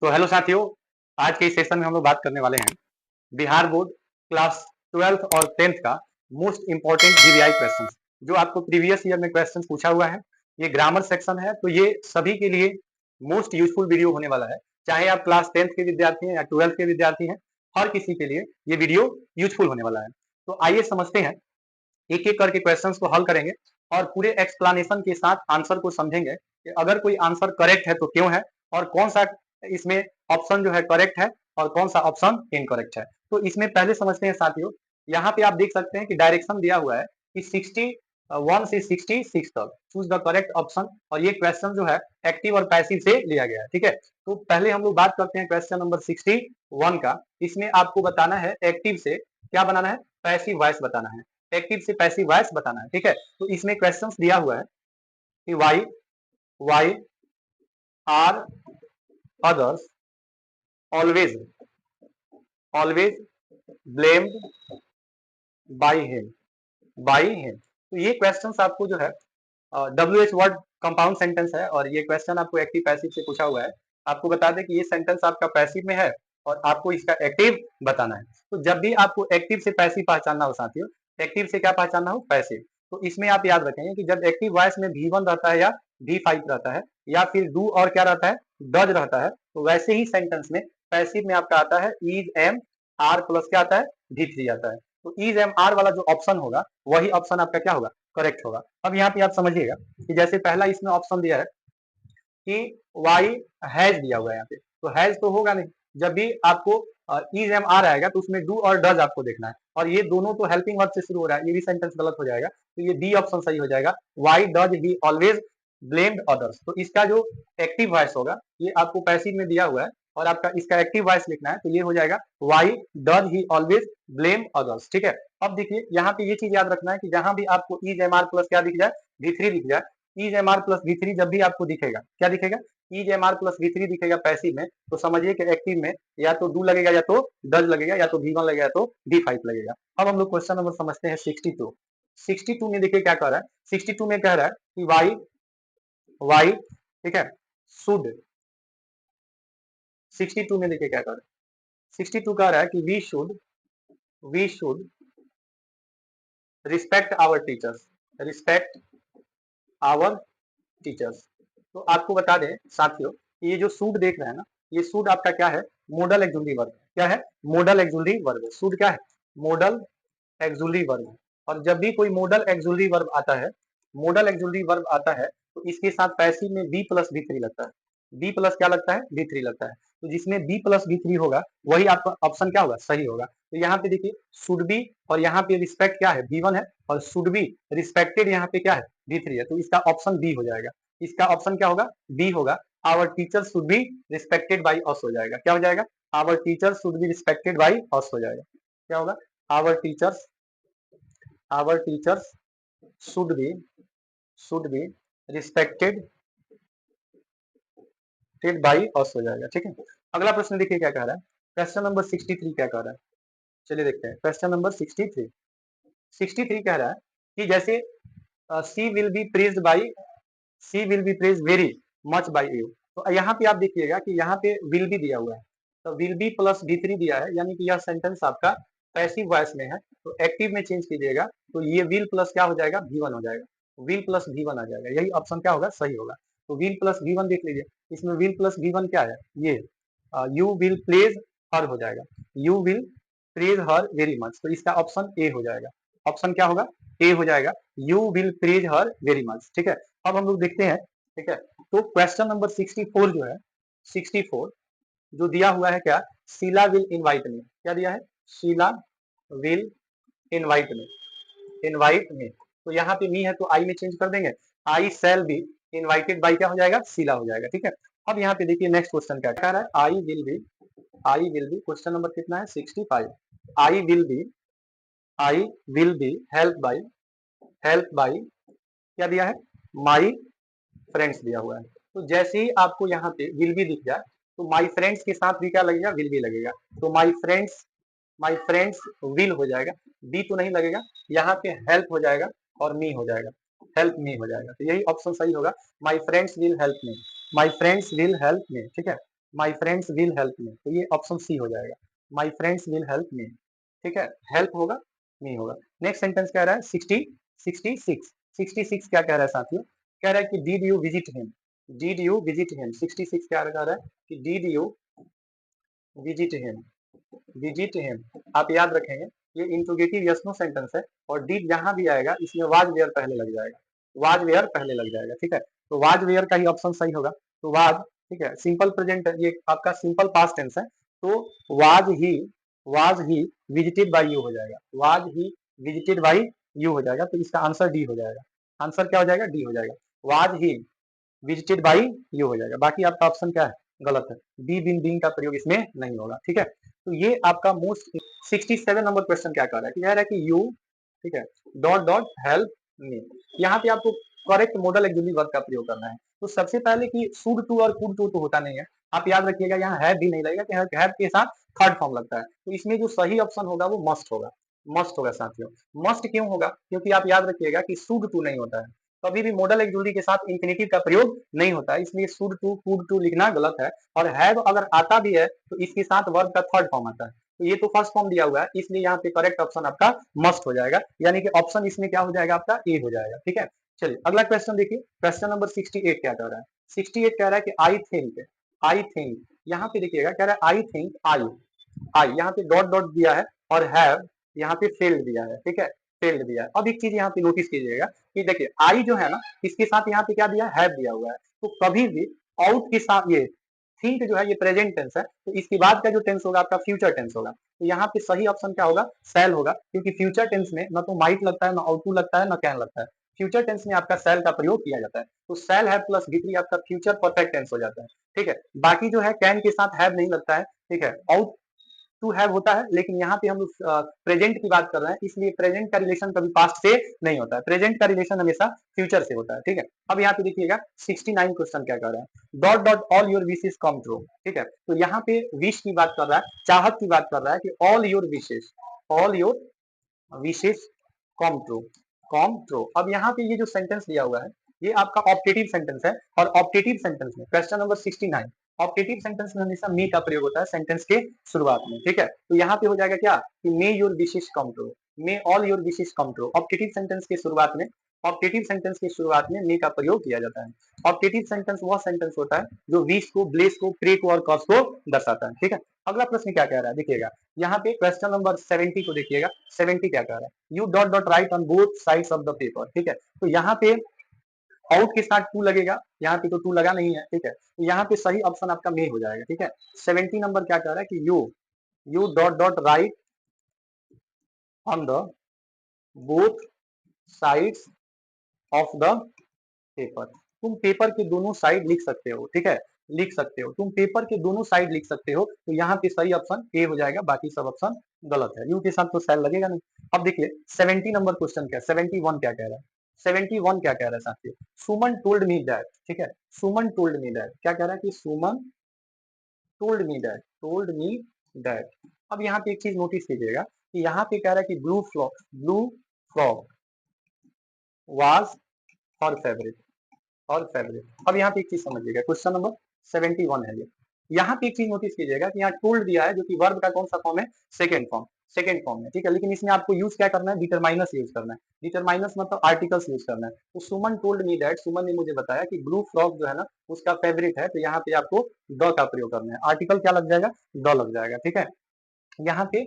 तो हेलो साथियों, आज के इस सेशन में हम लोग बात करने वाले हैं बिहार बोर्ड क्लास 12th और 10th का मोस्ट इंपॉर्टेंट जीवीआई क्वेश्चन, जो आपको प्रीवियस ईयर में क्वेश्चन पूछा हुआ है। ये ग्रामर सेक्शन है, तो ये सभी के लिए मोस्ट यूजफुल वीडियो होने वाला है। चाहे आप क्लास 10th के विद्यार्थी हैं या 12th के विद्यार्थी हैं, हर किसी के लिए ये वीडियो यूजफुल होने वाला है। तो आइए समझते हैं, एक एक करके क्वेश्चंस को हल करेंगे और पूरे एक्सप्लेनेशन के साथ आंसर को समझेंगे कि अगर कोई आंसर करेक्ट है तो क्यों है, और कौन सा इसमें ऑप्शन जो है करेक्ट है और कौन सा ऑप्शन इनकरेक्ट है। तो इसमें पहले समझते हैं साथियों, यहाँ पे आप देख सकते हैं कि डायरेक्शन दिया हुआ है कि 61 से 66 तक चूज द करेक्ट ऑप्शन, और ये क्वेश्चन जो है एक्टिव और पैसिव से लिया गया है। ठीक है, तो पहले हम लोग बात करते हैं क्वेश्चन नंबर 61 का। इसमें आपको बताना है एक्टिव से क्या बनाना है, पैसिव वॉइस बताना है। एक्टिव से पैसिव वॉइस बताना है। ठीक है, तो इसमें क्वेश्चंस दिया हुआ है कि why are others always blamed by him. तो ये क्वेश्चंस आपको जो है WH वर्ड कंपाउंड सेंटेंस है, और ये क्वेश्चन आपको एक्टिव पैसिव से पूछा हुआ है। आपको बता दें कि ये सेंटेंस आपका पैसिव में है और आपको इसका एक्टिव बताना है। तो जब भी आपको एक्टिव से पैसिव पहचानना हो साथियों, एक्टिव से क्या पहचानना हो, पैसिव, तो इसमें आप याद रखेंगे कि जब एक्टिव वॉइस में V1 रहता है या V5 रहता है या फिर डू और क्या रहता है, डज रहता है, तो वैसे ही सेंटेंस में पैसिव में आपका आता है इज एम आर प्लस क्या आता है, V3 आता है। तो इज एम आर वाला जो ऑप्शन होगा वही ऑप्शन आपका क्या होगा, करेक्ट होगा। अब यहाँ पे आप समझिएगा कि जैसे पहला इसमें ऑप्शन दिया है कि वाई हैज दिया हुआ है, यहाँ पे तो हैज तो होगा नहीं। जब भी आपको इज एम आर आएगा तो उसमें डू और डज आपको देखना है, और ये दोनों तो हेल्पिंग वर्ब से शुरू हो रहा है, ये भी सेंटेंस गलत हो जाएगा। तो ये बी ऑप्शन सही हो जाएगा, why does he always blamed others. तो इसका जो एक्टिव वॉइस होगा ये आपको पैसिव में दिया हुआ है, और आपका इसका एक्टिव वॉइस लिखना है, तो ये हो जाएगा why does he always blame others. ठीक है, अब देखिए यहाँ पे ये चीज याद रखना है कि जहां भी आपको इज एम आर प्लस क्या दिख जाए, V3 दिख जाए, is M R plus V3 जब भी आपको दिखेगा, क्या दिखेगा, is M R plus V3 दिखेगा पैसिव में, तो समझिए कि एक्टिव में या तो डू लगेगा या तो डज लगेगा या तो V1 लगेगा या तो V5 लगेगा। अब हम लोग क्वेश्चन नंबर समझते हैं 62। 62 में देखिए क्या कह रहा है, 62 में कह रहा है कि वाई वाई ठीक है शुड, 62 में देखिए क्या कह रहा है, 62 कह रहा है कि we should respect our teachers, respect our teachers. तो आपको बता दें साथियों, ये जो सूड देख रहे हैं ना, ये सूड आपका क्या है, मॉडल एक्जुलरी वर्ब। क्या है, मॉडल एक्जुलरी वर्ब। सूड क्या है, मॉडल एक्जुलरी वर्ब। और जब भी कोई मॉडल एक्जुलरी वर्ब आता है, मॉडल एक्जुलरी वर्ब आता है, तो इसके साथ पैसिव में बी प्लस V3 लगता है। बी प्लस क्या लगता है, V3 लगता है। तो जिसमें बी प्लस V3 होगा वही आपका ऑप्शन क्या होगा, सही होगा। तो यहाँ पे देखिए शुड बी, और यहाँ पे रिस्पेक्ट क्या है, V1 है, और शुड बी रिस्पेक्टेड यहाँ पे क्या है, V3 है। तो इसका ऑप्शन बी हो जाएगा। इसका ऑप्शन क्या होगा, बी होगा। Our teacher should be respected by us हो जाएगा। क्या हो जाएगा, our teacher should be respected by us हो जाएगा। क्या होगा, our teachers should be respected by us हो जाएगा। ठीक है, अगला प्रश्न देखिए क्या कह रहा है, क्वेश्चन नंबर 63 क्या कह रहा है, चलिए देखते हैं। क्वेश्चन नंबर 63 कह रहा है कि जैसे she will be praised by, she will be praise very much by you. तो यहाँ पे आप देखिएगा कि यहाँ पे विल बी दिया हुआ है, तो विल बी प्लस V3 दिया है, यानी कि यह सेंटेंस आपका पैसिव वॉइस में है। तो एक्टिव में चेंज कीजिएगा, तो ये विल प्लस क्या हो जाएगा, V1 हो जाएगा। विल प्लस V1 आ जाएगा, यही ऑप्शन क्या होगा, सही होगा। तो विल प्लस V1 देख लीजिए, इसमें विल प्लस V1 क्या है, ये यू विल प्लेज हर हो जाएगा, you will praise her very much. तो इसका ऑप्शन ए हो जाएगा। ऑप्शन क्या होगा, ए हो जाएगा, you will praise her very much. ठीक है, अब हम लोग देखते हैं। ठीक है, तो क्वेश्चन नंबर 64 जो है, 64 जो दिया हुआ है क्या, शीला विल इनवाइट मी। क्या दिया है, शीला विल इनवाइट मी। तो यहाँ पे मी है तो आई में चेंज कर देंगे, आई शैल बी इनवाइटेड बाई क्या हो जाएगा, शीला हो जाएगा। ठीक है, अब यहाँ पे देखिए नेक्स्ट क्वेश्चन क्या कह रहा है, I will be question number कितना है, 65। I will be help by क्या दिया है, माई फ्रेंड्स दिया हुआ है। तो जैसे ही आपको यहाँ पे विल बी दिख जाए, तो माई फ्रेंड्स के साथ भी क्या लगेगा, विल बी लगेगा। तो माई फ्रेंड्स विल हो जाएगा, बी तो नहीं लगेगा, यहाँ पे हेल्प हो जाएगा और मी हो जाएगा, हेल्प मी हो जाएगा। तो यही ऑप्शन सही होगा, my friends will help me, my friends will help me. ठीक है, my friends will help me, तो ये ऑप्शन सी हो जाएगा, my friends will help me. ठीक है, हेल्प होगा, नहीं होगा। नेक्स्ट सेंटेंस कह रहा है 66 क्या कह रहा है साथियों, कह रहा है कि did you visit him, did you visit him, 66 क्या कह रहा है कि did you visit him, visit him. आप याद रखेंगे ये इंट्रोगेटिव यस नो सेंटेंस है, और डिड जहां भी आएगा इसमें वाज वेयर पहले लग जाएगा, वाज वेयर पहले लग जाएगा। ठीक है, तो वाज वेयर का ही ऑप्शन सही होगा, तो वाज। ठीक है, सिंपल प्रेजेंट, ये आपका सिंपल पास्ट टेंस है, तो was he visited by you हो जाएगा, was he visited by you हो जाएगा, तो इसका आंसर डी हो जाएगा। आंसर क्या हो जाएगा, डी हो जाएगा, was he visited by you हो जाएगा। बाकी आपका ऑप्शन क्या है, गलत है, बी बिन बीइंग का प्रयोग इसमें नहीं होगा। ठीक है, तो ये आपका मोस्ट 67 नंबर क्वेश्चन क्या कह रहा है कि कह रहा है कि यू, ठीक है, डॉट डॉट हेल्प मी। यहाँ पे आपको करेक्ट मॉडल एक्जुअली वर्ब का प्रयोग करना है। तो सबसे पहले कि शुड टू और कुड टू तो होता नहीं है, आप याद रखिएगा यहाँ हैव भी नहीं लगेगा, कि हैव के साथ थर्ड फॉर्म लगता है, तो इसमें जो सही ऑप्शन होगा वो मस्ट होगा, मस्ट होगा साथियों। मस्ट क्यों होगा, क्योंकि आप याद रखिएगा कि शुड टू नहीं होता है, कभी भी मॉडल एक्जुअली के साथ इंफिनिटिव का प्रयोग नहीं होता है, इसलिए शुड टू कुड टू लिखना गलत है। और हैव अगर आता भी है तो इसके साथ वर्ब का थर्ड फॉर्म आता है, तो ये तो फर्स्ट फॉर्म दिया हुआ है, इसलिए यहाँ पे करेक्ट ऑप्शन आपका मस्ट हो जाएगा, यानी कि ऑप्शन इसमें क्या हो जाएगा, आपका ए हो जाएगा। ठीक है, चलिए अगला क्वेश्चन देखिए, क्वेश्चन नंबर 68 क्या कह रहा है, 68 कह रहा है कि आई थिंक, यहाँ पे देखिएगा कह रहा है आई थिंक, आई यहाँ पे डॉट डॉट दिया है, और हैव यहाँ पे फेल्ड दिया है। ठीक है, फेल्ड दिया है। अब एक चीज यहाँ पे नोटिस कीजिएगा कि देखिए आई जो है ना, इसके साथ यहाँ पे क्या दिया है, दिया हुआ है, तो कभी भी आउट के साथ ये थिंक जो है ये प्रेजेंट टेंस है, तो इसके बाद का जो टेंस होगा आपका फ्यूचर टेंस होगा, तो यहाँ पे सही ऑप्शन क्या होगा, सेल होगा, क्योंकि फ्यूचर टेंस में ना तो माइट लगता है, ना आउट टू लगता है, ना कैन लगता है, फ्यूचर टेंस में आपका सेल का प्रयोग किया जाता है, तो सेल है प्लस डी आपका फ्यूचर परफेक्ट टेंस हो जाता है। ठीक है, बाकी जो है कैन के साथ हैव नहीं लगता है। ठीक है, आउट टू हैव होता है, लेकिन यहाँ पे हम लोग प्रेजेंट की बात कर रहे हैं, इसलिए प्रेजेंट का रिलेशन कभी पास्ट से नहीं होता है, प्रेजेंट का रिलेशन हमेशा फ्यूचर से होता है। ठीक है, अब यहाँ पे देखिएगा 69 क्वेश्चन क्या कर रहा है, dot dot all your wishes come true. ठीक है, तो यहाँ पे विश की बात कर रहा है, चाहत की बात कर रहा है कि all your wishes, all your wishes come true, come true. अब यहाँ पे ये जो सेंटेंस दिया हुआ है ये आपका ऑप्टेटिव सेंटेंस है, और ऑप्टेटिव सेंटेंस में क्वेश्चन नंबर 69 ऑप्टेटिव सेंटेंस में हमेशा मी का प्रयोग होता है सेंटेंस के शुरुआत में। ठीक है, तो यहाँ पे हो जाएगा क्या कि may your wishes come true, may all your wishes come true. Optative sentence के शुरुआत में, ऑप्टेटिव सेंटेंस के शुरुआत में मे का प्रयोग किया जाता है। ऑप्टेटिव सेंटेंस वह सेंटेंस होता है जो विश को, ब्लेस को, प्रे को और कॉज को दर्शाता है। ठीक है, अगला प्रश्न क्या कह रहा है देखिएगा, यहाँ पे क्वेश्चन नंबर 70 को देखिएगा, 70 क्या कह रहा है, U dot dot right on both sides of the paper. ठीक है, तो यहाँ पे आउट के साथ टू लगेगा, यहाँ पे तो टू लगा नहीं है। ठीक है, तो यहाँ पे सही ऑप्शन आपका मे हो जाएगा। ठीक है, 70 नंबर क्या कह रहा है कि U dot dot right on the both sides of the paper, तुम पेपर के दोनों साइड लिख सकते हो। ठीक है, लिख सकते हो, तुम पेपर के दोनों साइड लिख सकते हो, तो यहाँ पे सही ऑप्शन ए हो जाएगा, बाकी सब ऑप्शन गलत है, यू के साथ तो सेल लगेगा नहीं। अब देखिए 70 नंबर क्वेश्चन क्या, 71 क्या कह रहा है, 71 क्या कह रहा है साथियों, सुमन टोल्ड मी दैट। ठीक है, सुमन टोल्ड मी दैट, क्या कह रहा है कि Suman told me that, told me that. अब यहाँ पे एक चीज नोटिस कीजिएगा कि यहाँ पे कह रहा है कि ब्लू फ्रॉक वाज और फेवरेट, और फेवरेट। अब यहाँ पे एक चीज समझिएगा, क्वेश्चन नंबर 71 है ये, यहाँ पे एक चीज नोटिस कीजिएगा कि यहाँ टोल्ड दिया है, जो कि वर्ब का कौन सा फॉर्म है, सेकंड फॉर्म, सेकंड फॉर्म है। ठीक है, लेकिन इसमें आपको यूज क्या करना है, डिटरमाइनस यूज करना है, डिटरमाइनस मतलब आर्टिकल्स यूज करना है। तो सुमन टोल्ड मी दैट, सुमन ने मुझे बताया कि ब्लू फ्रॉक जो है ना उसका फेवरेट है, तो यहाँ पे आपको द का प्रयोग करना है, आर्टिकल क्या लग जाएगा, द लग जाएगा। ठीक है, यहाँ पे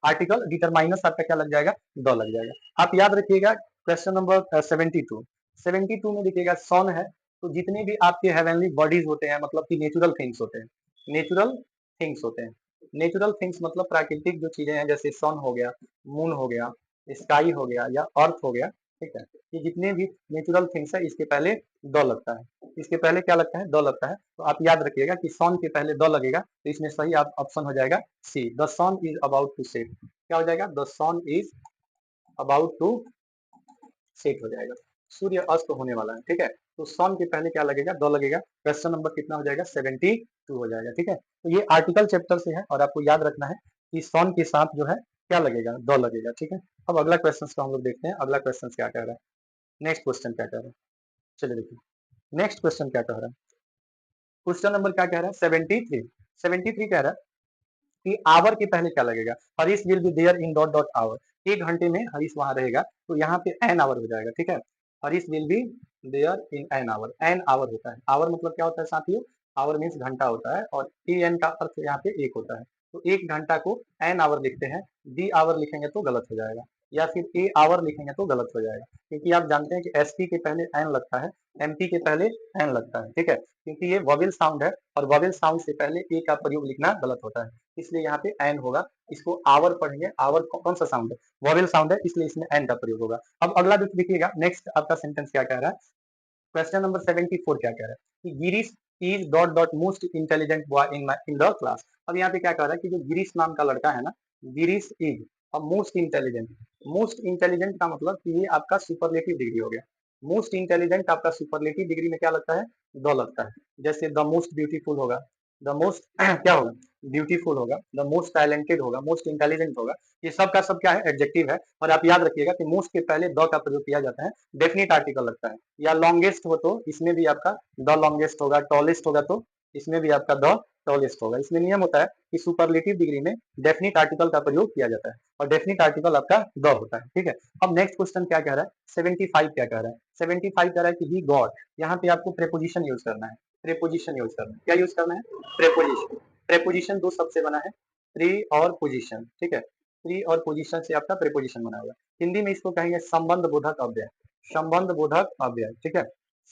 आर्टिकल डिटरमाइनस आपका क्या लग जाएगा, द लग जाएगा। आप याद रखिएगा क्वेश्चन नंबर 72 में देखिएगा सन है, तो जितने भी आपके हेवनली बॉडीज होते हैं, मतलब कि नेचुरल थिंग्स होते हैं, नेचुरल थिंग्स होते हैं, नेचुरल थिंग्स मतलब प्राकृतिक जो चीजें हैं, जैसे सन हो गया, मून हो गया, स्काई हो गया, या अर्थ हो गया। ठीक है, ये जितने भी नेचुरल थिंग्स है इसके पहले द लगता है, इसके पहले क्या लगता है, द लगता है। तो आप याद रखिएगा कि सन के पहले द लगेगा, तो इसमें सही ऑप्शन हो जाएगा C, the sun is about to set. क्या हो जाएगा, the sun is about to set हो जाएगा, सूर्य अस्त होने वाला है। ठीक है, तो सन के पहले क्या लगेगा, द लगेगा। क्वेश्चन नंबर कितना हो जाएगा, 72 हो जाएगा। ठीक है, तो ये आर्टिकल चैप्टर से है, और आपको याद रखना है कि सन के साथ जो है क्या लगेगा, द लगेगा। ठीक है, अब अगला क्वेश्चन को हम लोग देखते हैं, अगला क्वेश्चन क्या कह रहा है, नेक्स्ट क्वेश्चन क्या कह रहा है, चलिए देखिए नेक्स्ट क्वेश्चन क्या कह रहा है। क्वेश्चन नंबर क्या कह रहा है 73। 73 कह रहा है कि आवर के पहले क्या लगेगा, Harish will be there in dot dot hour. 1 घंटे में हरीश वहां रहेगा, तो यहाँ पे एन आवर हो जाएगा, ठीक है। Harish will be there in an hour, an hour होता है। आवर मतलब क्या होता है साथियों, आवर मीन्स घंटा होता है, और ए एन का अर्थ यहाँ पे एक होता है। तो 1 घंटा को एन आवर लिखते हैं, डी आवर लिखेंगे तो गलत हो जाएगा, या फिर ए आवर लिखेंगे तो गलत हो जाएगा, क्योंकि आप जानते हैं कि एस पी के पहले एन लगता है, एमपी के पहले एन लगता है, ठीक है, क्योंकि ये वॉवेल साउंड है, और वॉवेल साउंड से पहले ए का प्रयोग लिखना गलत होता है, इसलिए यहाँ पे एन होगा। इसको आवर पढ़ेंगे, आवर कौन सा साउंड है, वॉवेल साउंड है, इसलिए इसमें एन का प्रयोग होगा। अब अगला देखिएगा, नेक्स्ट आपका सेंटेंस क्या कह रहा है, क्वेश्चन नंबर 74 क्या कह रहा है कि Girish is dot dot most intelligent boy in the class. अब यहाँ पे क्या कह रहा है कि जो गिरीश नाम का लड़का है ना, गिरीश इज अब मोस्ट इंटेलिजेंट। मोस्ट इंटेलिजेंट का मतलब कि ये आपका सुपरलेटिव डिग्री हो गया। मोस्ट इंटेलिजेंट आपका सुपरलेटिव डिग्री में क्या लगता है, द लगता है। जैसे द मोस्ट ब्यूटीफुल होगा, द मोस्ट क्या होगा, ब्यूटीफुल होगा, द मोस्ट टैलेंटेड होगा, मोस्ट इंटेलिजेंट होगा। ये सब का सब क्या है, एडजेक्टिव है। और आप याद रखिएगा कि मोस्ट के पहले द का प्रयोग किया जाता है, डेफिनेट आर्टिकल लगता है। या लॉन्गेस्ट हो तो इसमें भी आपका द लॉन्गेस्ट होगा, टॉलेस्ट होगा तो इसमें भी आपका द टॉलेस्ट होगा। इसमें नियम होता है कि सुपरलेटिव डिग्री में डेफिनेट आर्टिकल का प्रयोग किया जाता है, और डेफिनेट आर्टिकल आपका द होता है, ठीक है। अब नेक्स्ट क्वेश्चन क्या कह रहा है, 75 क्या कह रहा है, 75 कह रहा है कि ही गॉट। यहाँ पे आपको प्रेपोजिशन यूज करना है, प्रेपोजिशन यूज करना है, क्या यूज करना है, प्रेपोजिशन। प्रेपोजिशन दो शब्द से बना है, प्री और पोजिशन, ठीक है। प्री और पोजिशन से आपका प्रेपोजिशन बना हुआ है। हिंदी में इसको कहेंगे संबंध बोधक अव्यय, संबंध बोधक अव्यय, ठीक है,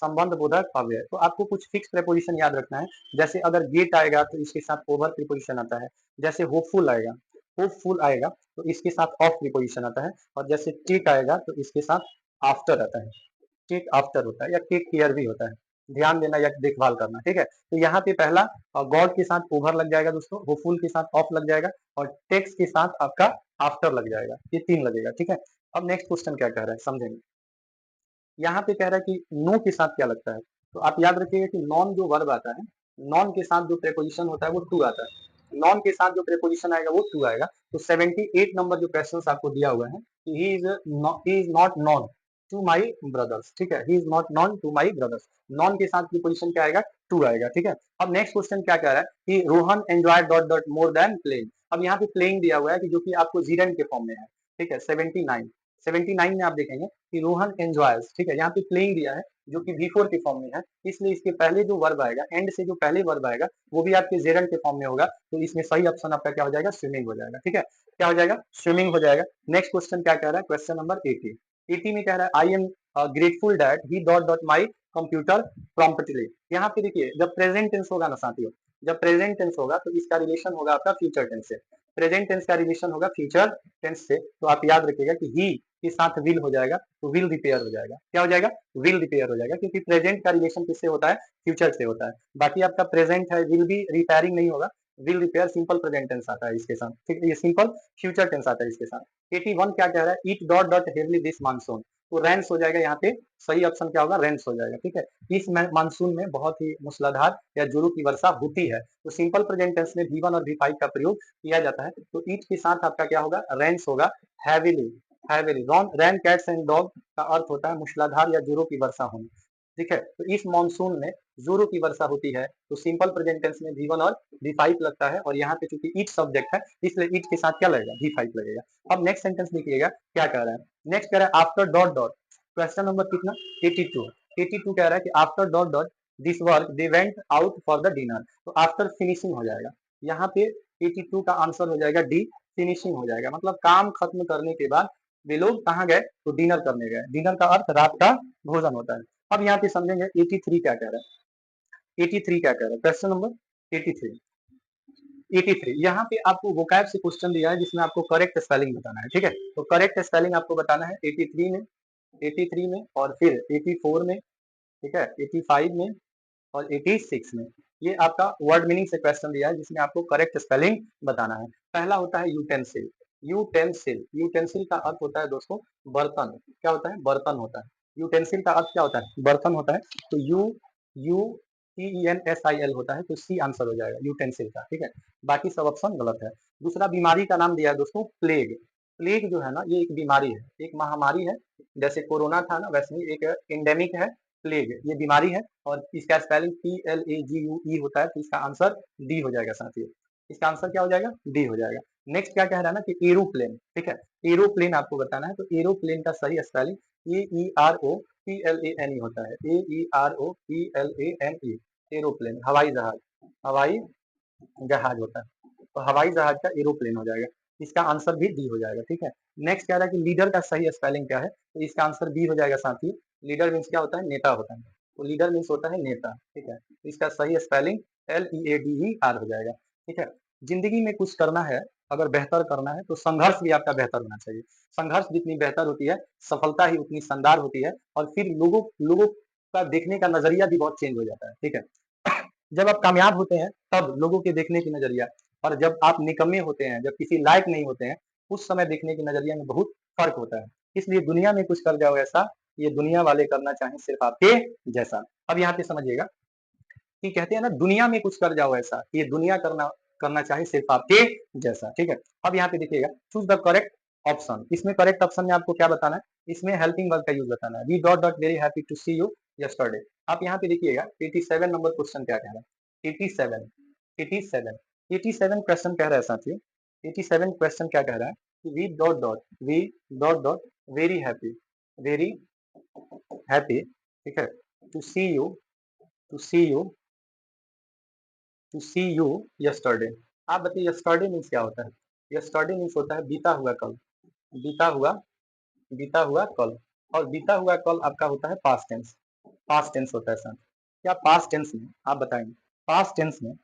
संबंध बोधक अव्यय। तो आपको कुछ फिक्स प्रेपोजिशन याद रखना है। जैसे अगर गेट आएगा तो इसके साथ ओवर प्रीपोजिशन आता है। जैसे होपफुल आएगा, होपफुल आएगा तो इसके साथ ऑफ प्रीपोजिशन आता है। और जैसे टेक आएगा तो इसके साथ आफ्टर आता है, टेक आफ्टर होता है, या टेक केयर भी होता है, ध्यान देना या देखभाल करना, ठीक है। तो यहाँ पे पहला गॉड के साथ ओवर लग जाएगा दोस्तों, होपफुल के साथ ऑफ लग जाएगा, और टेक्स के साथ आपका आफ्टर लग जाएगा, ये 3 लगेगा, ठीक है। अब नेक्स्ट क्वेश्चन क्या कह रहा है समझेंगे। यहाँ पे कह रहा है कि नो के साथ क्या लगता है, तो आप याद रखिएगा कि नॉन जो वर्ब आता है, नॉन के साथ जो प्रेपोजिशन होता है वो टू आता है। नॉन के साथ जो प्रेपोजिशन आएगा वो टू आएगा। तो 78 नंबर जो क्वेश्चन आपको दिया हुआ है, he is not known to my brothers, ठीक है, he is not known to my brothers. Known के साथ प्रीपोजिशन क्या आएगा, टू आएगा, ठीक है। अब नेक्स्ट क्वेश्चन क्या कह रहा है कि Rohan enjoy dot dot more than playing. अब यहाँ पे प्लेइंग दिया हुआ है कि जो कि आपको जीरेंड के फॉर्म में है, ठीक है। 79 79 में आप देखेंगे कि रोहन एंजॉयज, ठीक है, यहाँ पे प्लेइंग दिया है जो कि V4 के फॉर्म में है, इसलिए इसके पहले जो वर्ब आएगा, एंड से जो पहले वर्ब आएगा वो भी आपके जेरंड के फॉर्म में होगा। तो इसमें सही ऑप्शन आपका क्या हो जाएगा, स्विमिंग हो जाएगा, ठीक है। क्या हो जाएगा, स्विमिंग हो जाएगा। नेक्स्ट क्वेश्चन क्या कह रहा है, क्वेश्चन नंबर 80। 80 में कह रहा है I am grateful that he dot dot my computer promptly. यहाँ पे देखिए जब प्रेजेंट टेंस होगा ना साथियों, जब प्रेजेंट टेंस होगा तो इसका रिलेशन होगा आपका फ्यूचर टेंस से। प्रेजेंट टेंस का रिलेशन होगा फ्यूचर टेंस से, तो आप याद रखिएगा कि ही के साथ विल हो जाएगा, तो विल रिपेयर हो जाएगा। क्या हो जाएगा, विल रिपेयर हो जाएगा, क्योंकि प्रेजेंट का रिलेशन किससे होता है, फ्यूचर से होता है। बाकी आपका प्रेजेंट है, विल बी रिपेयरिंग नहीं होगा, will repair simple present tense आता है इसके साथ, ठीक है, ये सिंपल फ्यूचर टेंस आता है इसके साथ। 81 क्या कह रहा है, it dot dot heavily this monsoon. तो रेंस हो जाएगा, यहाँ पे सही ऑप्शन क्या होगा, रेंस हो जाएगा, ठीक है। इस मानसून में बहुत ही मूसलाधार या जुरू की वर्षा होती है। तो सिंपल प्रेजेंट टेंस में V1 और V5 का प्रयोग किया जाता है। तो ईट के साथ आपका क्या होगा, रेंस होगा, heavily, heavily. Rain cats and dog का अर्थ होता है मूसलाधार या जोरों की वर्षा होना, ठीक है। तो इस मानसून में जोरों की वर्षा होती है, तो सिंपल प्रेजेंट टेंस में V1 और V5 लगता है, और यहाँ पे चूंकि ईट सब्जेक्ट है इसलिए ईट के साथ क्या लगेगा, V5 लगेगा। अब नेक्स्ट सेंटेंस देखिएगा क्या कह रहा है, नेक्स्ट कह रहा है after dot dot, question number कितना, 82। 82 कह रहा है कि after dot dot this work they went out for the dinner. तो आफ्टर फिनिशिंग हो जाएगा, यहाँ पे 82 का आंसर हो जाएगा डी, फिनिशिंग हो जाएगा, मतलब काम खत्म करने के बाद वे लोग कहाँ गए, तो डिनर करने गए। डिनर का अर्थ रात का भोजन होता है। अब यहाँ पे समझेंगे 83 क्या कह रहा है, 83 क्या कह रहा है, क्वेश्चन नंबर 83। 83 यहाँ पे आपको वोकैब से क्वेश्चन दिया है जिसमें आपको करेक्ट स्पेलिंग बताना है, ठीक है। तो करेक्ट स्पेलिंग आपको बताना है 83 में, 83 में, और फिर 84 में, ठीक है, 85 में, और 86 में। ये आपका वर्ड मीनिंग से क्वेश्चन दिया है जिसमें आपको करेक्ट स्पेलिंग बताना है। पहला होता है यूटेंसिल। यूटेंसिल, यूटेंसिल का अर्थ होता है दोस्तों बर्तन। क्या होता है, बर्तन होता है। यूटेंसिल का अर्थ क्या होता है, बर्तन होता है। तो यू यू TENSIL होता है, तो सी आंसर हो जाएगा यूटेंसिल का, ठीक है। बाकी सब ऑप्शन गलत है। दूसरा बीमारी का नाम दिया है दोस्तों प्लेग। प्लेग जो है ना ये एक बीमारी है, एक महामारी है। जैसे कोरोना था ना वैसे ही एक एंडेमिक है प्लेग ये बीमारी है और इसका स्पेलिंग PLAGUE होता है, तो इसका आंसर डी हो जाएगा साथियों। इसका आंसर क्या हो जाएगा? डी हो जाएगा। नेक्स्ट क्या कह रहा है ना कि एरोप्लेन, ठीक है, एरोप्लेन आपको बताना है, तो एरोप्लेन का सही स्पेलिंग AEROPLANE होता है, AEROPLANE, एरोप्लेन हवाई जहाज, हवाई जहाज होता है, तो हवाई जहाज का एरोप्लेन हो जाएगा। इसका आंसर भी डी हो जाएगा, ठीक है। नेक्स्ट कह रहा है कि लीडर का सही स्पेलिंग क्या है, तो इसका आंसर बी हो जाएगा साथी। लीडर मीन्स क्या होता है? नेता होता है, तो लीडर मीन्स होता है नेता, ठीक है। तो इसका सही स्पेलिंग LEADER हो जाएगा, ठीक है। जिंदगी में कुछ करना है, अगर बेहतर करना है तो संघर्ष भी आपका बेहतर होना चाहिए। संघर्ष जितनी बेहतर होती है, सफलता ही उतनी शानदार होती है, और फिर लोगों लोगों का देखने का नजरिया भी बहुत चेंज हो जाता है, ठीक है। जब आप कामयाब होते हैं तब लोगों के देखने की नजरिया, और जब आप निकम्मे होते हैं, जब किसी लायक नहीं होते हैं, उस समय देखने के नजरिया में बहुत फर्क होता है। इसलिए दुनिया में कुछ कर जाओ ऐसा, ये दुनिया वाले करना चाहें सिर्फ आपके जैसा। अब यहाँ पे समझिएगा कि कहते हैं ना, दुनिया में कुछ कर जाओ ऐसा, ये दुनिया करना करना चाहे सिर्फ आपके जैसा, ठीक है। अब यहाँ पे देखिएगा, चूज द करेक्ट ऑप्शन। इसमें करेक्ट ऑप्शन में आपको क्या बताना है? इसमें हेल्पिंग वर्ब का यूज बताना है। We dot dot very happy to see you yesterday. आप यहाँ पे देखिएगा 87 नंबर क्वेश्चन क्या कह रहा है? 87, 87, 87 क्वेश्चन कह रहा है साथियों। 87 क्वेश्चन क्या कह रहा है कि we dot dot very happy, very happy, ठीक है, to see you, to see you, to see you yesterday. आप बताइए यस्टरडे मीन्स क्या होता है? यस्टरडे मीन्स होता है बीता हुआ कल, बीता हुआ, बीता हुआ कल। और बीता हुआ कल आपका होता है पास्ट टेंस, पास्ट टेंस होता है सर। क्या पास्ट टेंस में आप बताएंगे, पास्ट टेंस में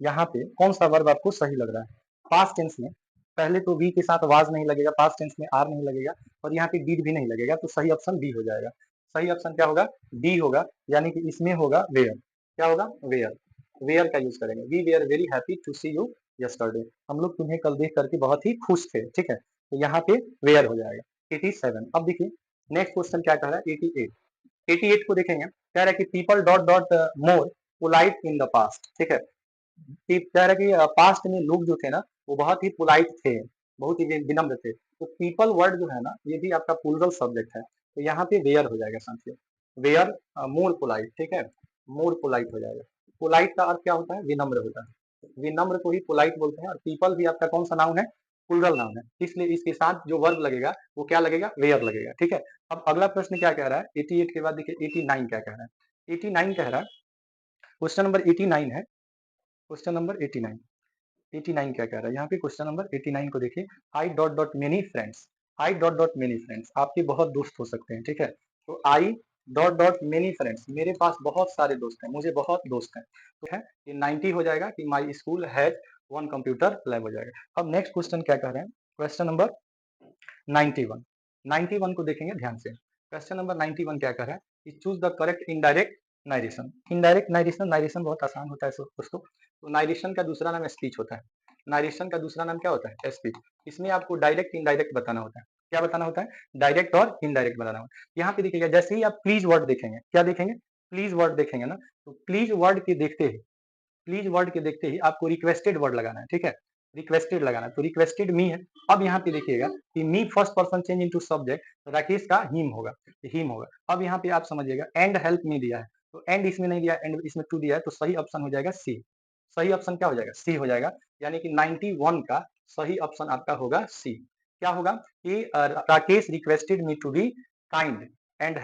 यहाँ पे कौन सा वर्ब आपको सही लग रहा है? पास्ट टेंस में पहले तो वी के साथ वाज नहीं लगेगा, पास्ट टेंस में आर नहीं लगेगा, और यहाँ पे डीड भी नहीं लगेगा, तो सही ऑप्शन बी हो जाएगा। सही ऑप्शन क्या होगा? डी होगा, यानी कि इसमें होगा वेयर। क्या होगा? वेयर, वेयर का यूज करेंगे। We were very happy to see you yesterday, हम लोग तुम्हें कल देख करके बहुत ही खुश थे, ठीक है, तो यहाँ पे वेयर हो जाएगा। 87। अब देखिए नेक्स्ट क्वेश्चन क्या कह रहा है? 88, 88 को देखेंगे, कह रहा है कि people dot dot more polite in the past, ठीक है। कह रहा है कि पास्ट में लोग जो थे ना, वो बहुत ही पोलाइट थे, बहुत ही विनम्र थे। तो पीपल वर्ड जो है ना, ये भी आपका प्लूरल सब्जेक्ट है, तो यहाँ पे वेयर हो जाएगा साथियों। वेयर मोर पोलाइट, ठीक है, मोर पोलाइट हो जाएगा। पोलाइट का अर्थ क्या होता है? विनम्र होता है, विनम्र को ही पोलाइट बोलते हैं। और पीपल भी आपका कौन सा नाउन है? प्लूरल नाउन है, इसलिए इसके साथ जो वर्ब लगेगा वो क्या लगेगा? वेयर लगेगा, ठीक है। अब अगला प्रश्न क्या कह रहा है? 88 के बाद देखिए 89 क्या कह रहा है? 89 कह रहा है, क्वेश्चन नंबर 89 है, क्वेश्चन नंबर 89। 89 क्या कह रहा है यहाँ पे? क्वेश्चन नंबर 89 को देखिए, I dot dot many friends, I dot dot many friends, आपके बहुत दोस्त हो सकते हैं, ठीक है। तो I dot dot many friends, मेरे पास बहुत सारे दोस्त हैं, मुझे बहुत दोस्त हैं, तो है ये 90 हो जाएगा कि my school has one computer lab हो जाएगा। अब नेक्स्ट क्वेश्चन क्या कह रहे हैं? क्वेश्चन नंबर 91, 91 को देखेंगे ध्यान से। क्वेश्चन नंबर 91 क्या कह रहा है? Choose the correct indirect narration. Indirect narration, narration बहुत आसान होता है दोस्तों। तो नारेशन का दूसरा नाम स्पीच होता है, नारेशन का दूसरा नाम क्या होता है? स्पीच। इसमें आपको डायरेक्ट इनडायरेक्ट बताना होता है। क्या बताना होता है? डायरेक्ट और इनडायरेक्ट बताना होता है। यहाँ पे देखिएगा, जैसे ही आप प्लीज वर्ड देखेंगे, क्या देखेंगे? प्लीज वर्ड देखेंगे ना, तो प्लीज वर्ड के देखते ही, प्लीज वर्ड के देखते ही आपको रिक्वेस्टेड वर्ड लगाना है, ठीक है, रिक्वेस्टेड लगाना है। तो रिक्वेस्टेड मी है। अब यहाँ पे देखिएगा कि me first person change into subject, तो राकेश का हिम होगा, हिम होगा। अब यहाँ पे आप समझिएगा, एंड हेल्प मी दिया है, तो एंड इसमें नहीं दिया, एंड इसमें टू दिया है, तो सही ऑप्शन हो जाएगा सी। सही ऑप्शन क्या हो जाएगा? सी हो जाएगा, यानी कि 91 का सही ऑप्शन आपका होगा सी। क्या होगा कि Rakesh requested me to be kind and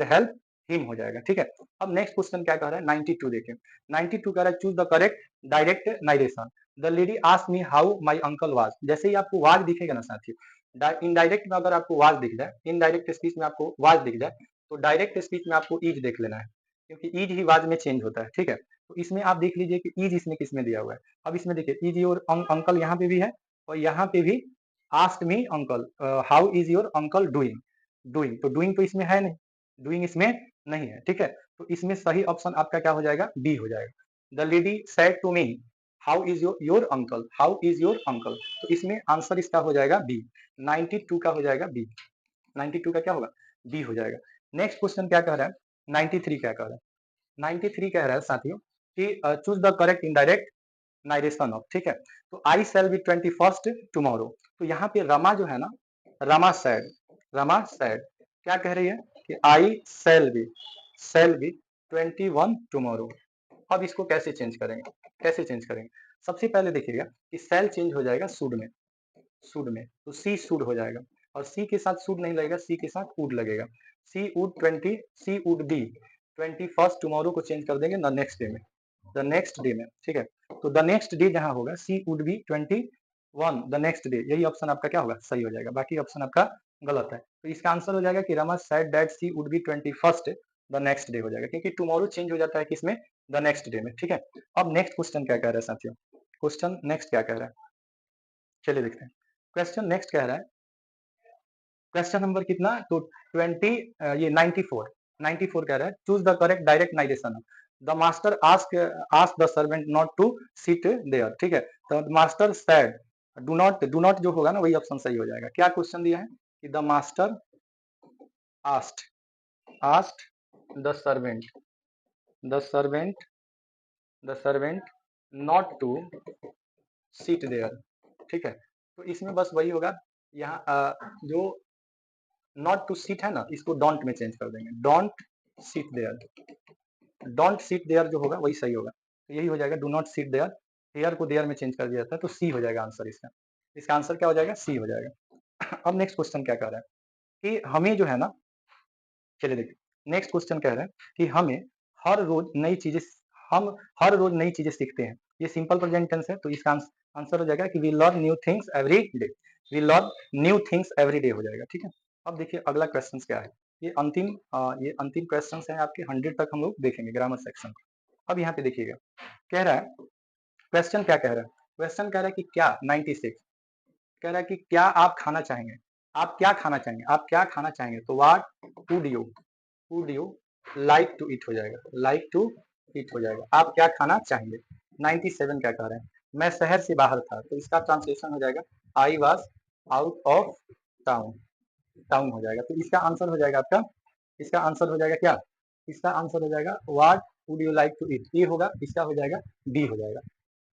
help him हो जाएगा, ठीक है। अब नेक्स्ट क्वेश्चन क्या कह रहा है? 92 देखिए, 92 कह रहा है, choose the correct direct narration. The lady asked me how my uncle was. जैसे ही आपको वाज दिखेगा ना साथियों, इनडायरेक्ट में अगर आपको वाज दिख जाए, इनडायरेक्ट स्पीच में आपको वाज दिख जाए, तो डायरेक्ट स्पीच में आपको ईज देख लेना है, क्योंकि ईज ही वाज में चेंज होता है, ठीक है। तो इसमें आप देख लीजिए कि ईज इसमें किसमें दिया हुआ है। अब इसमें देखिए, ईज योर अंकल यहाँ पे भी है, और यहाँ पे भी asked me uncle how is your uncle doing. Doing, तो डूइंग तो इसमें है नहीं, डूइंग इसमें नहीं है, ठीक है। तो इसमें सही ऑप्शन आपका क्या हो जाएगा? बी हो जाएगा। The lady said to me how is your uncle, how is your uncle, तो इसमें आंसर इसका हो जाएगा बी। 92 का हो जाएगा बी, 92 का क्या होगा? बी हो जाएगा। नेक्स्ट क्वेश्चन क्या कह रहा है? 93 क्या कह रहा है? 93 कह रहा है साथियों कि choose the correct indirect narration of, ठीक है। तो आई सेल बी 21st टुमारो, तो यहाँ पे रमा जो है ना, रमा सैड, रमा सैड क्या कह रही है कि I shall be, shall be 21 tomorrow. अब इसको कैसे चेंज करेंगे, कैसे चेंज करेंगे? सबसे पहले देखिएगा कि शैल चेंज हो जाएगा शुड में, शुड में, तो सी शुड हो जाएगा, और सी के साथ शुड नहीं लगेगा, सी के साथ वुड लगेगा। She would 20, she would be 21 tomorrow को चेंज कर देंगे द नेक्स्ट डे में, द नेक्स्ट डे में, ठीक है। तो द नेक्स्ट डे जहां होगा she would be 21 the next day, यही ऑप्शन आपका क्या होगा, सही हो जाएगा, बाकी ऑप्शन आपका गलत है। तो इसका आंसर हो जाएगा कि Rama said that she would be 21st the next day हो जाएगा, क्योंकि टुमारो चेंज हो जाता है किसमें, द नेक्स्ट डे में, ठीक है। अब नेक्स्ट क्वेश्चन क्या कह रहा है साथियों, क्वेश्चन नेक्स्ट क्या कह रहा है, चलिए देखते हैं। क्वेश्चन नेक्स्ट कह रहा है, क्वेश्चन नंबर कितना, तो 20 ये 94 कह रहा है, choose the correct direct narration. The master ask the servant not to sit there, ठीक है। तो मास्टर सेड, डू नॉट जो होगा ना वही ऑप्शन सही हो जाएगा। क्या क्वेश्चन दिया है कि the master asked asked the servant, the servant the servant not to sit there, ठीक है। तो इसमें बस वही होगा, यहाँ जो नॉट टू सिट है ना, इसको डोंट में चेंज कर देंगे, don't sit there, don't sit there जो होगा वही सही होगा। तो यही हो जाएगा, do not sit there, there को देयर में चेंज कर दिया जाता है, तो सी हो जाएगा आंसर इसका, इसका आंसर क्या हो जाएगा, सी हो जाएगा। अब नेक्स्ट क्वेश्चन क्या कह रहा है कि हमें जो है ना, चलिए देखिए नेक्स्ट क्वेश्चन कह रहा है कि हमें हर रोज नई चीजें, हम हर रोज नई चीजें सीखते हैं, ये सिंपल प्रेजेंट टेंस है, तो इसका आंसर हो जाएगा कि we learn new things every day, we learn new things every day हो जाएगा, ठीक है। अब देखिए अगला क्वेश्चन क्या है, ये अंतिम क्वेश्चन है आपके, 100 तक हम लोग देखेंगे ग्रामर सेक्शन। अब यहाँ पे देखिएगा, कह रहा है, क्वेश्चन क्या कह रहा है, क्वेश्चन कह रहा है कि क्या 96 कह रहा है कि क्या आप खाना चाहेंगे, आप क्या खाना चाहेंगे, आप क्या खाना चाहेंगे, तो what would you like to eat हो जाएगा, लाइक टू ईट हो जाएगा, आप क्या खाना चाहेंगे। 97 क्या कह रहे हैं, मैं शहर से बाहर था, तो इसका ट्रांसलेशन हो जाएगा I was out of town, town हो जाएगा। तो इसका आंसर हो जाएगा आपका, इसका आंसर हो जाएगा क्या, इसका आंसर हो जाएगा what would you like to eat, ये होगा, इसका हो जाएगा डी हो जाएगा।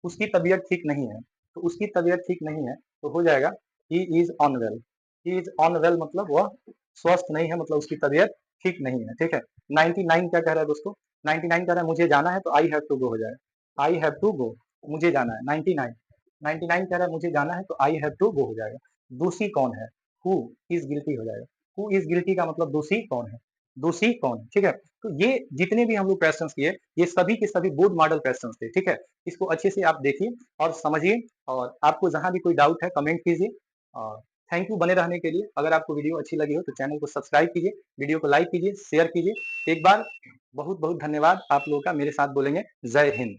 उसकी तबीयत ठीक नहीं है, तो उसकी तबीयत ठीक नहीं है, तो हो जाएगा he is unwell, he is unwell मतलब वह स्वस्थ नहीं है, मतलब उसकी तबीयत ठीक नहीं है, ठीक है। 99 क्या कह रहा है दोस्तों, 99 कह रहा है मुझे जाना है, तो आई हैव टू गो हो जाएगा, आई हैव टू गो, मुझे जाना है। 99 कह रहा है मुझे जाना है, तो आई हैव टू गो हो जाएगा। दोषी कौन है, हु इज गिल्टी हो जाएगा, हु इज गिल्टी का मतलब दोषी कौन है, दोषी कौन है, ठीक है। तो ये जितने भी हम लोग क्वेश्चन किए, ये सभी के सभी बोर्ड मॉडल क्वेश्चन थे, ठीक है। इसको अच्छे से आप देखिए और समझिए, और आपको जहां भी कोई डाउट है कमेंट कीजिए, और थैंक यू बने रहने के लिए। अगर आपको वीडियो अच्छी लगी हो तो चैनल को सब्सक्राइब कीजिए, वीडियो को लाइक कीजिए, शेयर कीजिए। एक बार बहुत बहुत धन्यवाद आप लोगों का, मेरे साथ बोलेंगे जय हिंद।